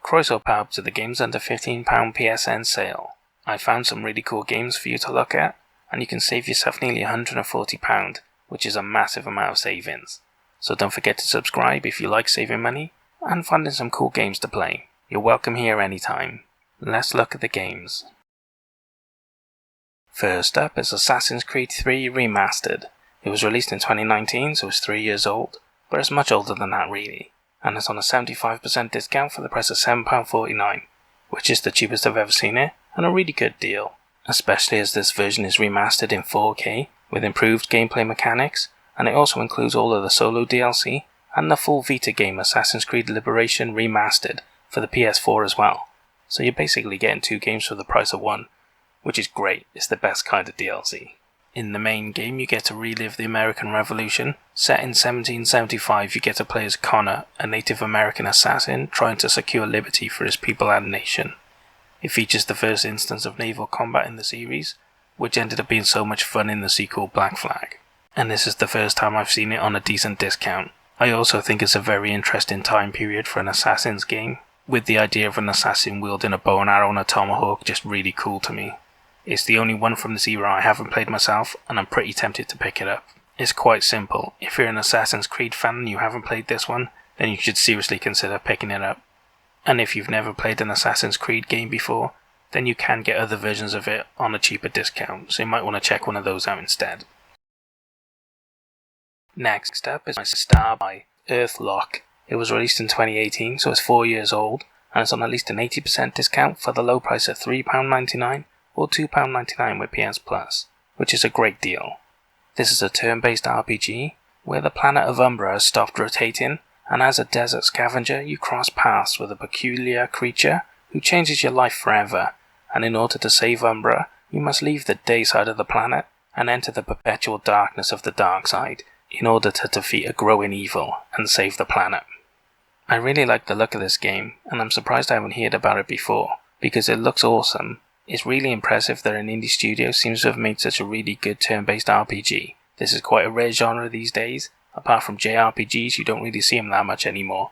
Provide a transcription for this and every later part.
Croeso pub to the games under £15 PSN sale. I found some really cool games for you to look at, and you can save yourself nearly £140, which is a massive amount of savings. So don't forget to subscribe if you like saving money and finding some cool games to play. You're welcome here anytime. Let's look at the games. First up is Assassin's Creed 3 Remastered. It was released in 2019, so it's 3 years old, but it's much older than that really, and it's on a 75% discount for the price of £7.49, which is the cheapest I've ever seen it, and a really good deal, especially as this version is remastered in 4K with improved gameplay mechanics, and it also includes all of the solo DLC and the full Vita game Assassin's Creed Liberation Remastered for the PS4 as well. So you're basically getting 2 games for the price of 1, which is great. It's the best kind of DLC. In the main game you get to relive the American Revolution. Set in 1775, you get to play as Connor, a Native American assassin trying to secure liberty for his people and nation. It features the first instance of naval combat in the series, which ended up being so much fun in the sequel Black Flag. And this is the first time I've seen it on a decent discount. I also think it's a very interesting time period for an Assassin's game, with the idea of an assassin wielding a bow and arrow and a tomahawk just really cool to me. It's the only one from this era I haven't played myself, and I'm pretty tempted to pick it up. It's quite simple. If you're an Assassin's Creed fan and you haven't played this one, then you should seriously consider picking it up. And if you've never played an Assassin's Creed game before, then you can get other versions of it on a cheaper discount, so you might want to check one of those out instead. Next up is my star by Earthlock. It was released in 2018, so it's 4 years old, and it's on at least an 80% discount for the low price of £3.99 or £2.99 with PS Plus, which is a great deal. This is a turn-based RPG where the planet of Umbra has stopped rotating, and as a desert scavenger you cross paths with a peculiar creature who changes your life forever, and in order to save Umbra you must leave the day side of the planet and enter the perpetual darkness of the dark side in order to defeat a growing evil and save the planet. I really like the look of this game, and I'm surprised I haven't heard about it before, because it looks awesome. It's really impressive that an indie studio seems to have made such a really good turn-based RPG. This is quite a rare genre these days. Apart from JRPGs, you don't really see them that much anymore.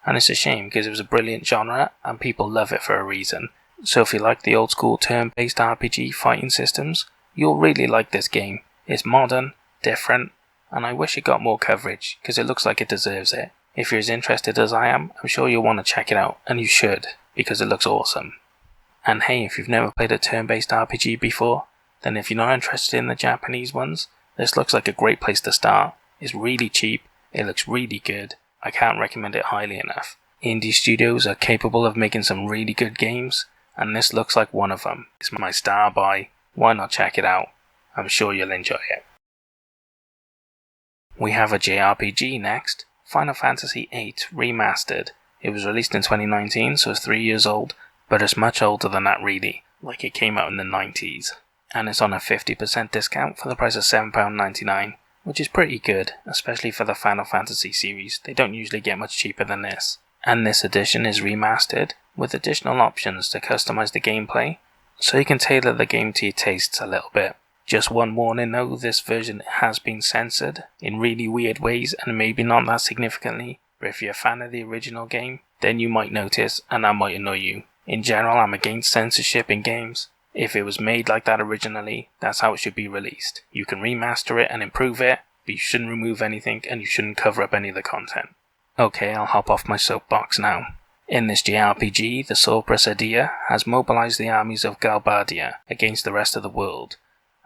And it's a shame because it was a brilliant genre and people love it for a reason. So if you like the old school turn-based RPG fighting systems, you'll really like this game. It's modern, different, and I wish it got more coverage because it looks like it deserves it. If you're as interested as I am, I'm sure you'll want to check it out, and you should, because it looks awesome. And hey, if you've never played a turn-based RPG before, then if you're not interested in the Japanese ones, this looks like a great place to start. It's really cheap, it looks really good, I can't recommend it highly enough. Indie studios are capable of making some really good games, and this looks like one of them. It's my star buy, why not check it out? I'm sure you'll enjoy it. We have a JRPG next, Final Fantasy VIII Remastered. It was released in 2019, so it's 3 years old, but it's much older than that really, like it came out in the 90s. And it's on a 50% discount for the price of £7.99, which is pretty good, especially for the Final Fantasy series. They don't usually get much cheaper than this. And this edition is remastered, with additional options to customize the gameplay, so you can tailor the game to your tastes a little bit. Just one warning though, this version has been censored in really weird ways and maybe not that significantly, but if you're a fan of the original game, then you might notice and that might annoy you. In general, I'm against censorship in games. If it was made like that originally, that's how it should be released. You can remaster it and improve it, but you shouldn't remove anything and you shouldn't cover up any of the content. Okay, I'll hop off my soapbox now. In this JRPG, the Sorceress Adia has mobilized the armies of Galbadia against the rest of the world.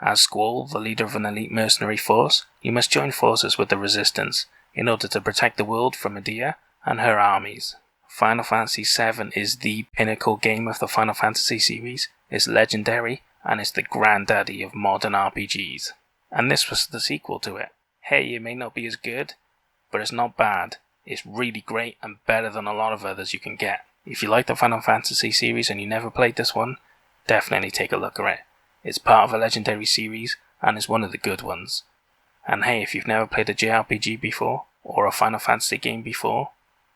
As Squall, the leader of an elite mercenary force, you must join forces with the Resistance in order to protect the world from Adia and her armies. Final Fantasy VII is the pinnacle game of the Final Fantasy series, it's legendary, and it's the granddaddy of modern RPGs. And this was the sequel to it. Hey, it may not be as good, but it's not bad. It's really great and better than a lot of others you can get. If you like the Final Fantasy series and you never played this one, definitely take a look at it. It's part of a legendary series, and it's one of the good ones. And hey, if you've never played a JRPG before, or a Final Fantasy game before,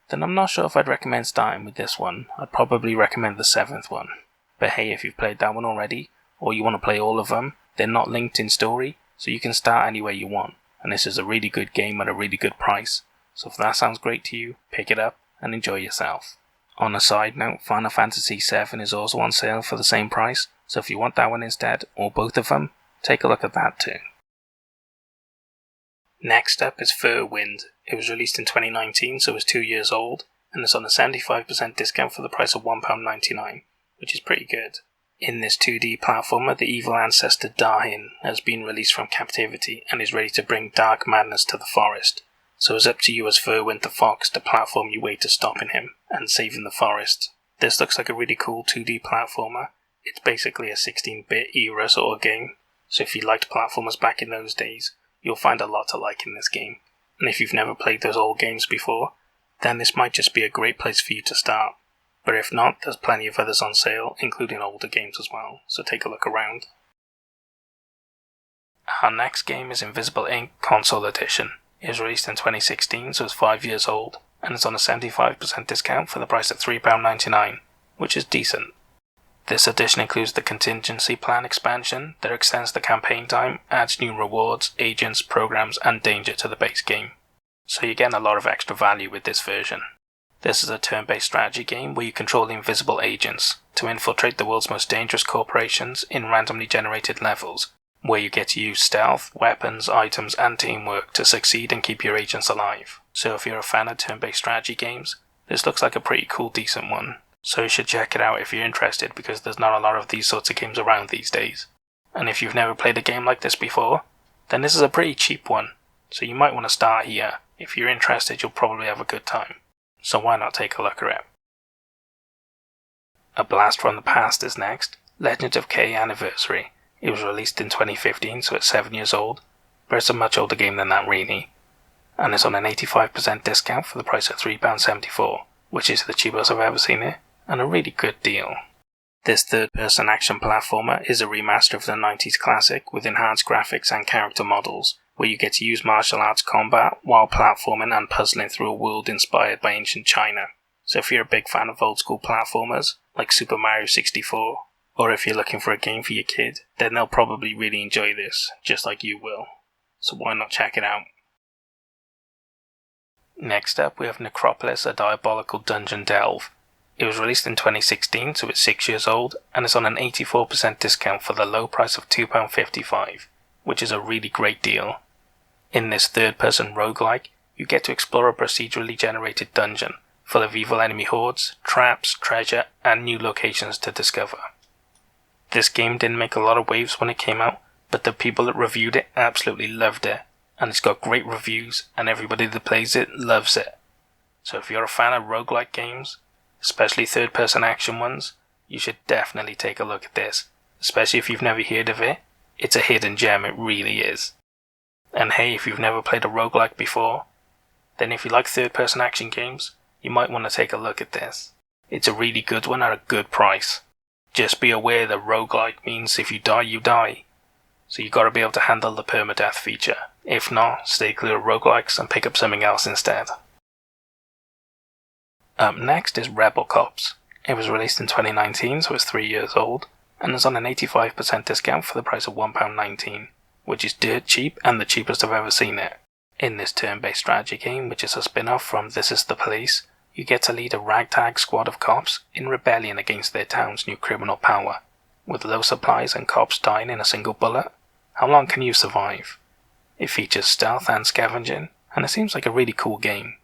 then I'm not sure if I'd recommend starting with this one. I'd probably recommend the 7th one. But hey, if you've played that one already, or you want to play all of them, they're not linked in story, so you can start anywhere you want. And this is a really good game at a really good price. So if that sounds great to you, pick it up and enjoy yourself. On a side note, Final Fantasy VII is also on sale for the same price, so if you want that one instead, or both of them, take a look at that too. Next up is Furwind. It was released in 2019, so it's 2 years old, and it's on a 75% discount for the price of £1.99, which is pretty good. In this 2D platformer, the evil ancestor Dahin has been released from captivity and is ready to bring dark madness to the forest. So it's up to you as Furwind the Fox to platform your way to stopping him and saving the forest. This looks like a really cool 2D platformer. It's basically a 16-bit era sort of game, so if you liked platformers back in those days, you'll find a lot to like in this game. And if you've never played those old games before, then this might just be a great place for you to start. But if not, there's plenty of others on sale, including older games as well, so take a look around. Our next game is Invisible Ink Console Edition. It was released in 2016, so it's 5 years old, and it's on a 75% discount for the price of £3.99, which is decent. This edition includes the Contingency Plan expansion that extends the campaign time, adds new rewards, agents, programs, and danger to the base game. So you're getting a lot of extra value with this version. This is a turn-based strategy game where you control invisible agents to infiltrate the world's most dangerous corporations in randomly generated levels, where you get to use stealth, weapons, items, and teamwork to succeed and keep your agents alive. So if you're a fan of turn-based strategy games, this looks like a pretty cool, decent one. So you should check it out if you're interested, because there's not a lot of these sorts of games around these days. And if you've never played a game like this before, then this is a pretty cheap one, so you might want to start here. If you're interested, you'll probably have a good time. So why not take a look at it? A Blast from the Past is next, Legends of K Anniversary. It was released in 2015, so it's 7 years old, but it's a much older game than that really. And it's on an 85% discount for the price of £3.74, which is the cheapest I've ever seen it, and a really good deal. This third-person action platformer is a remaster of the 90s classic with enhanced graphics and character models, where you get to use martial arts combat while platforming and puzzling through a world inspired by ancient China. So if you're a big fan of old school platformers, like Super Mario 64, or if you're looking for a game for your kid, then they'll probably really enjoy this, just like you will. So why not check it out? Next up we have Necropolis, a diabolical dungeon delve. It was released in 2016, so it's 6 years old, and it's on an 84% discount for the low price of £2.55, which is a really great deal. In this third-person roguelike, you get to explore a procedurally generated dungeon, full of evil enemy hordes, traps, treasure, and new locations to discover. This game didn't make a lot of waves when it came out, but the people that reviewed it absolutely loved it, and it's got great reviews, and everybody that plays it loves it. So if you're a fan of roguelike games, especially third-person action ones, you should definitely take a look at this, especially if you've never heard of it. It's a hidden gem, it really is. And hey, if you've never played a roguelike before, then if you like third-person action games, you might want to take a look at this. It's a really good one at a good price. Just be aware that roguelike means if you die, you die. So you gotta be able to handle the permadeath feature. If not, stay clear of roguelikes and pick up something else instead. Up next is Rebel Cops. It was released in 2019, so it's 3 years old, and is on an 85% discount for the price of £1.19, which is dirt cheap and the cheapest I've ever seen it. In this turn-based strategy game, which is a spin-off from This Is the Police, you get to lead a ragtag squad of cops in rebellion against their town's new criminal power. With low supplies and cops dying in a single bullet, how long can you survive? It features stealth and scavenging, and it seems like a really cool game.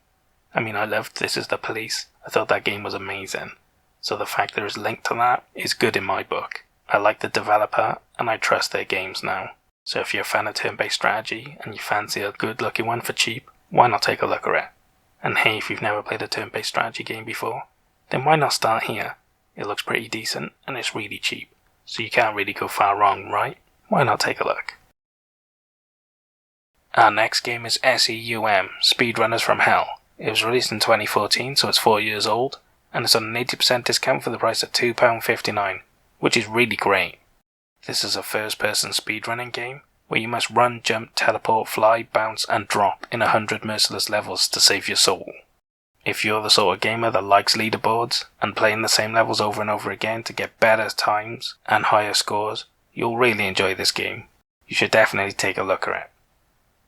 I mean, I loved This Is the Police. I thought that game was amazing. So the fact there is a link to that is good in my book. I like the developer, and I trust their games now. So if you're a fan of turn-based strategy, and you fancy a good-looking one for cheap, why not take a look at it? And hey, if you've never played a turn-based strategy game before, then why not start here? It looks pretty decent, and it's really cheap. So you can't really go far wrong, right? Why not take a look? Our next game is SEUM, Speedrunners from Hell. It was released in 2014, so it's 4 years old, and it's on an 80% discount for the price of £2.59, which is really great. This is a first-person speedrunning game, where you must run, jump, teleport, fly, bounce, and drop in 100 merciless levels to save your soul. If you're the sort of gamer that likes leaderboards, and playing the same levels over and over again to get better times and higher scores, you'll really enjoy this game. You should definitely take a look at it.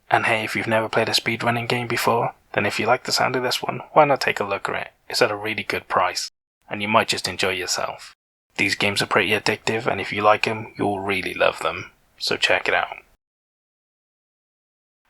And hey, if you've never played a speedrunning game before, then if you like the sound of this one, why not take a look at it? it's at a really good price, and you might just enjoy yourself. These games are pretty addictive, and if you like them, you'll really love them, so check it out.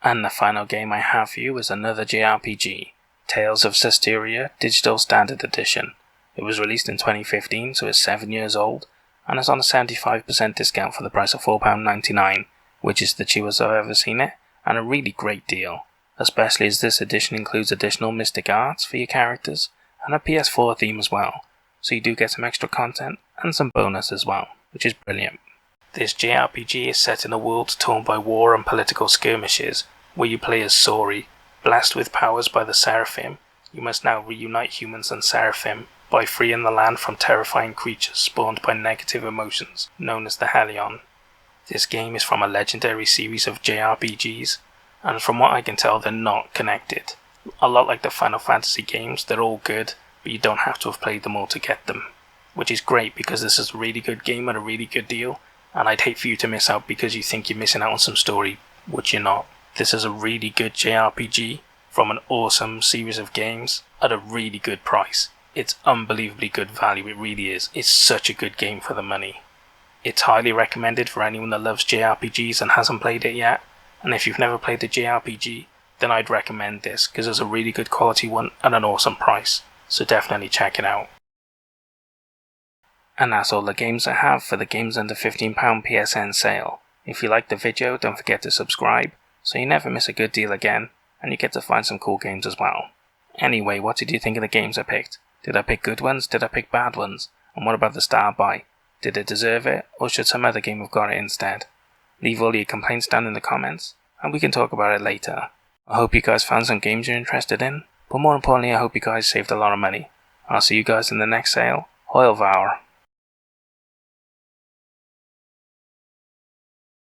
And the final game I have for you is another JRPG, Tales of Systeria Digital Standard Edition. It was released in 2015, so it's 7 years old, and it's on a 75% discount for the price of £4.99, which is the cheapest I've ever seen it, and a really great deal, especially as this edition includes additional mystic arts for your characters, and a PS4 theme as well, so you do get some extra content and some bonus as well, which is brilliant. This JRPG is set in a world torn by war and political skirmishes, where you play as Sori. Blessed with powers by the Seraphim, you must now reunite humans and Seraphim by freeing the land from terrifying creatures spawned by negative emotions, known as the Hellion. This game is from a legendary series of JRPGs, and from what I can tell they're not connected. A lot like the Final Fantasy games, they're all good, but you don't have to have played them all to get them. Which is great because this is a really good game at a really good deal, and I'd hate for you to miss out because you think you're missing out on some story, which you're not. This is a really good JRPG from an awesome series of games at a really good price. It's unbelievably good value, it really is. It's such a good game for the money. It's highly recommended for anyone that loves JRPGs and hasn't played it yet, and if you've never played a JRPG, then I'd recommend this because it's a really good quality one at an awesome price, so definitely check it out. And that's all the games I have for the Games Under £15 PSN sale. If you liked the video, don't forget to subscribe, so you never miss a good deal again, and you get to find some cool games as well. Anyway, what did you think of the games I picked? Did I pick good ones? Did I pick bad ones? And what about the star buy? Did it deserve it, or should some other game have got it instead? Leave all your complaints down in the comments, and we can talk about it later. I hope you guys found some games you're interested in, but more importantly I hope you guys saved a lot of money. I'll see you guys in the next sale. Hoil Vour.